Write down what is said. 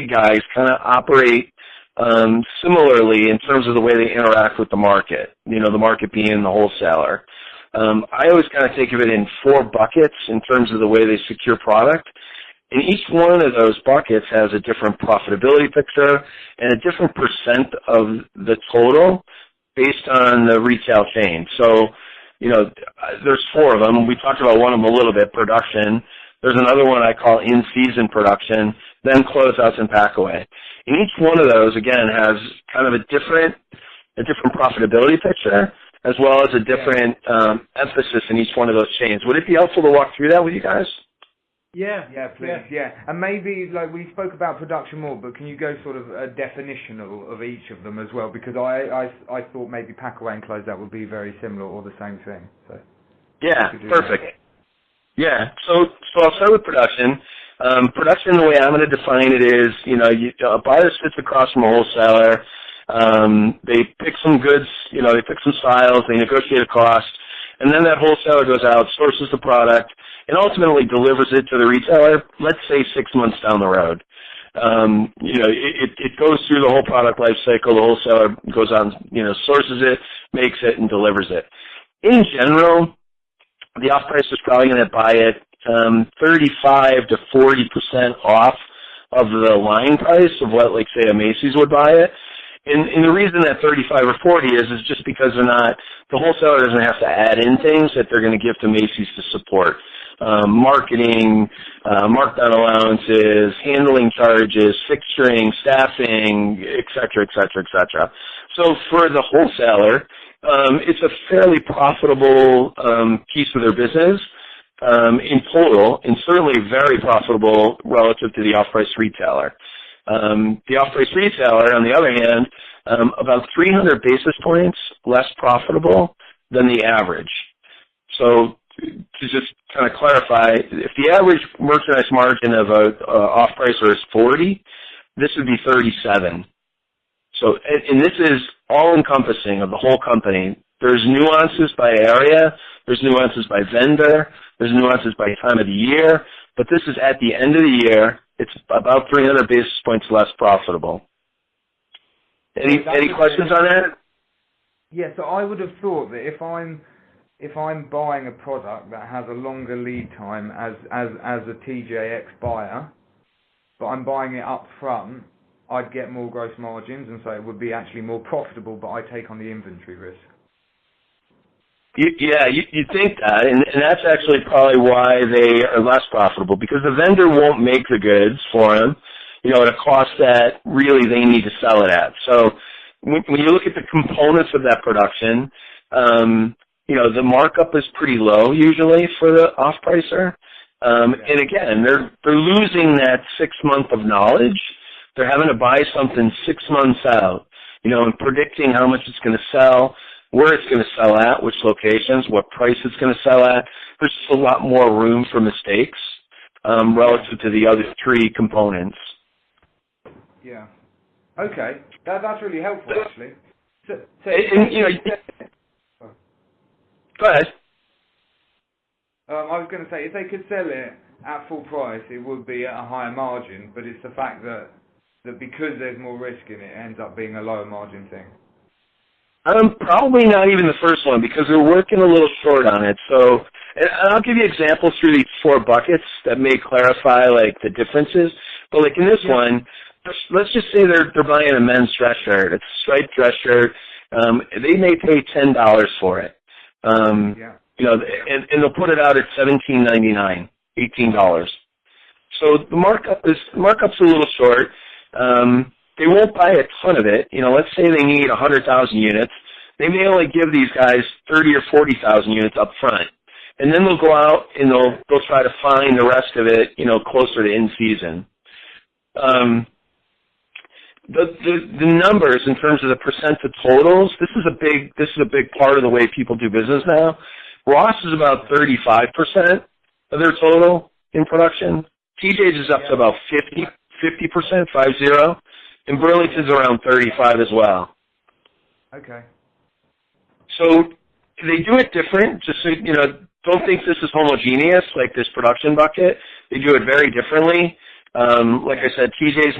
guys kind of operate similarly in terms of the way they interact with the market, the market being the wholesaler. I always kind of think of it in 4 buckets in terms of the way they secure product. And each one of those buckets has a different profitability picture and a different percent of the total based on the retail chain. So, there's 4 of them. We talked about one of them a little bit, production. There's another one I call in-season production, then closeouts and pack away. And each one of those, again, has kind of a different profitability picture as well as a different emphasis in each one of those chains. Would it be helpful to walk through that with you guys? Yeah, please, yeah. And maybe, we spoke about production more, but can you go sort of a definition of each of them as well? Because I thought maybe pack away and close out would be very similar or the same thing. So yeah, perfect. That. Yeah, so I'll start with production. Production, the way I'm going to define it is, a buyer sits across from a wholesaler. They pick some goods, they pick some styles, they negotiate a cost, and then that wholesaler goes out, sources the product, and ultimately delivers it to the retailer, let's say 6 months down the road. It goes through the whole product life cycle. The wholesaler goes on, sources it, makes it, and delivers it. In general, the off-price is probably going to buy it 35 to 40% off of the line price of what, like, say, a Macy's would buy it. And the reason that 35 or 40 is just because the wholesaler doesn't have to add in things that they're going to give to Macy's to support. Marketing, markdown allowances, handling charges, fixturing, staffing, et cetera, et cetera, et cetera. So for the wholesaler, it's a fairly profitable piece of their business in total, and certainly very profitable relative to the off-price retailer. The off-price retailer, on the other hand, about 300 basis points less profitable than the average. So to just kind of clarify, if the average merchandise margin of a off-pricer is 40, this would be 37. So, and this is all-encompassing of the whole company. There's nuances by area, there's nuances by vendor, there's nuances by time of the year, but this is at the end of the year. It's about 300 basis points less profitable. Any questions on that? Yeah, so I would have thought that if I'm buying a product that has a longer lead time as a TJX buyer, but I'm buying it up front, I'd get more gross margins, and so it would be actually more profitable, but I take on the inventory risk. Yeah, you think that, and that's actually probably why they are less profitable, because the vendor won't make the goods for them, at a cost that really they need to sell it at. So when you look at the components of that production, the markup is pretty low usually for the off-pricer. And again, they're losing that 6 month of knowledge. They're having to buy something 6 months out, and predicting how much it's going to sell, where it's going to sell at, which locations, what price it's going to sell at. There's just a lot more room for mistakes relative to the other 3 components. Yeah. Okay. That's really helpful, actually. So go ahead. I was going to say, if they could sell it at full price, it would be at a higher margin, but it's the fact that because there's more risk in it, it ends up being a lower margin thing. Probably not even the first one, because they're working a little short on it. So, and I'll give you examples through these 4 buckets that may clarify, the differences. But, in this one, let's just say they're buying a men's dress shirt. It's a striped dress shirt. They may pay $10 for it. And they'll put it out at $17.99, $18. So the markup's a little short. They won't buy a ton of it. Let's say they need 100,000 units. They may only give these guys 30 or 40,000 units up front. And then they'll go out and they'll try to find the rest of it, closer to in season. The numbers in terms of the percent of totals, this is a big part of the way people do business now. Ross is about 35% of their total in production. TJ's is up to about 50%, 50%, and Burlington's around 35 as well. Okay. So they do it different. Just so, don't think this is homogeneous like this production bucket. They do it very differently. Like I said, TJ's